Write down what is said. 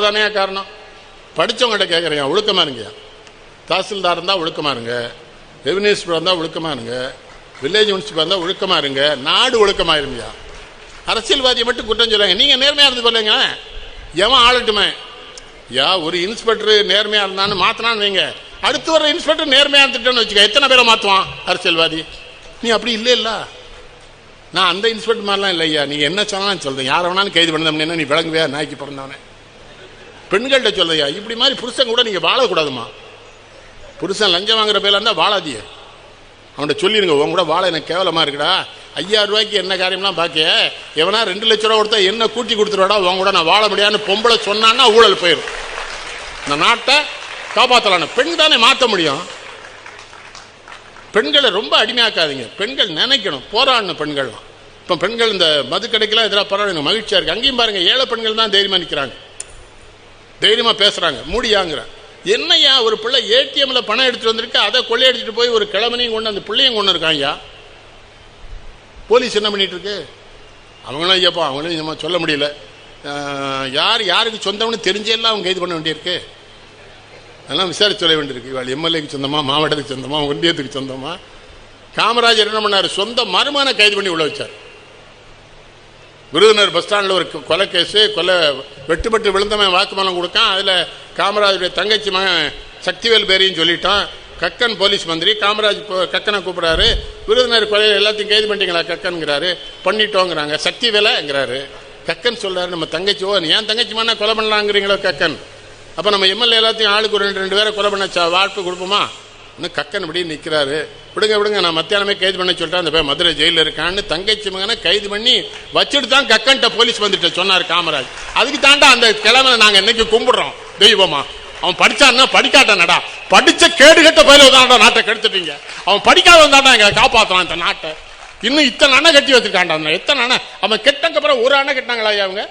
தானே காரணம். படித்தவங்கள்ட்ட கேட்குறீங்க, ஒழுக்கமாக இருங்க. தாசில்தார் இருந்தால் ஒழுக்கமாக இருங்க, ரெவன்யூ இன்ஸ்பெக்டர் இருந்தால் ஒழுக்கமாக இருங்க, வில்லேஜ் முனிசிபல் இருந்தால் ஒழுக்கமாக இருங்க, நாடு ஒழுக்கமாக இருங்கயா. அரசியல்வாதியை மட்டும் குற்றம் சொல்லுங்க. நீங்கள் நேர்மையாக இருந்து சொல்லுங்க, எவன் ஆளட்டுமே. ஒரு இன்ஸ்பெக்டர் நேர்மையாக இருந்தான்னு மாற்றினான்னு வைங்க, அடுத்து வர இன்ஸ்பெக்டர் நேர்மையாக இருந்துட்டேன்னு வச்சுக்க, எத்தனை பேரை மாற்றுவான் அரசியல்வாதி? நீ அப்படி இல்லை இல்லை. நான் அந்த இன்ஸ்பெக்டர் மாதிரிலாம் இல்லையா. நீ என்ன சொன்னாலும் சொல்றேன், யாரை வேணாலும் கைது பண்ண நீ விளங்குவியா? நாய்க்கு பிறந்தவனே. பெண்கள்கிட்ட சொல்லையா, இப்படி மாதிரி புருஷன் கூட நீங்க வாழக்கூடாதுமா. புருஷன் லஞ்சம் வாங்குற பேர்ல இருந்தா வாழாதிய. அவன்கிட்ட சொல்லிருங்க, உன் கூட வாழ எனக்கு கேவலமா இருக்குடா, 5000 ரூபாய்க்கு என்ன காரியம்லாம் பாக்க, எவனா 2 லட்சம் ரூபா கொடுத்தா என்ன கூட்டி கொடுத்துருவாடா, உன் கூட நான் வாழ முடியாதுன்னு பொம்பளை சொன்னான்னா ஊழல் போயிடும். இந்த நாட்டை காப்பாற்றலாம். பெண் தானே மாற்ற முடியும். பெண்களை ரொம்ப அடிமையாக்காதீங்க. பெண்கள் நினைக்கணும், போராடணும். பெண்கள்லாம் இப்போ பெண்கள் இந்த மது கடைக்கெல்லாம் எதிராக போராடுங்க, மகிழ்ச்சியா இருக்கு. அங்கேயும் பாருங்க, ஏழை பெண்கள் தான் தைரியமா நிற்கிறாங்க, தைரியமா பேசுறாங்க. மூடியாங்கிற என்னையா, ஒரு பிள்ளை ஏடிஎம்ல பணம் எடுத்துட்டு வந்திருக்கு, அதை கொள்ளையடிச்சிட்டு போய் ஒரு கிழமனையும் கொண்டு அந்த பிள்ளையும் கொண்டு இருக்காங்க. போலீஸ் என்ன பண்ணிட்டு இருக்கு? அவங்களும் ஐயப்பா, அவங்களும் நம்ம சொல்ல முடியல. யார் யாருக்கு சொந்தம்னு தெரிஞ்செல்லாம் அவங்க கைது பண்ண வேண்டியிருக்கு. அதெல்லாம் விசாரிச்சு சொல்ல வேண்டியிருக்கு. இவாள் எம்எல்ஏக்கு சொந்தமா, மாவட்டத்துக்கு சொந்தமா, ஒன்றியத்துக்கு சொந்தமா? காமராஜர் என்ன பண்ணாரு, சொந்த மருமகனை கைது பண்ணி உள்ள வச்சார். விருதுநகர் பஸ் ஸ்டாண்டில் ஒரு கொலை கேஸு, கொலை வெட்டுப்பட்டு விழுந்தவன் வாக்குமூலம் கொடுக்கான். அதில் காமராஜருடைய தங்கச்சி மகன் சக்திவேல் பேரையும் சொல்லிட்டான். கக்கன் போலீஸ் மந்திரி காமராஜ் கக்கனை கூப்பிட்றாரு, விருதுநகர் கொலையில் எல்லாத்தையும் கைது பண்ணிட்டீங்களா கக்கன்ங்கிறாரு. பண்ணிட்டோங்கிறாங்க. சக்திவேலைங்கிறாரு. கக்கன் சொல்றாரு, நம்ம தங்கச்சி, ஓ ஏன் தங்கச்சி மகனை கொலை பண்ணலாங்கிறீங்களோ கக்கன், அப்போ நம்ம எம்எல்ஏ எல்லாத்தையும் ஆளுக்கு ஒரு 2 பேரை கொலை பண்ண வாழ்ப்பு கொடுப்போமா? இன்னும் கக்கன் இப்படி நிற்கிறாரு. விடுங்க விடுங்க, நான் மத்தியானமே கைது பண்ண சொல்லிட்டேன், அந்த போய் மதுரை ஜெயிலில் இருக்கான்னு தங்கச்சி மகனை கைது பண்ணி வச்சுட்டு தான் கக்கன்ட்ட போலீஸ் வந்துட்டு சொன்னார் காமராஜ். அதுக்கு தாண்டா அந்த கிழமை நாங்கள் இன்னைக்கு கும்பிடுறோம் தெய்வமா. அவன் படிச்சான்னா படிக்காட்டானடா, படிச்ச கேடுகட்ட பயில தாண்டா நாட்டை கெடுத்துட்டீங்க. அவன் படிக்காத தாண்டா எங்களை காப்பாற்றான் இந்த நாட்டை. இன்னும் இத்தனை அணை கட்டி வச்சிருக்காண்டா. எத்தனை அணை? அவன் கெட்டக்கு அப்புறம் ஒரு அணை கட்டினாங்களா அவங்க?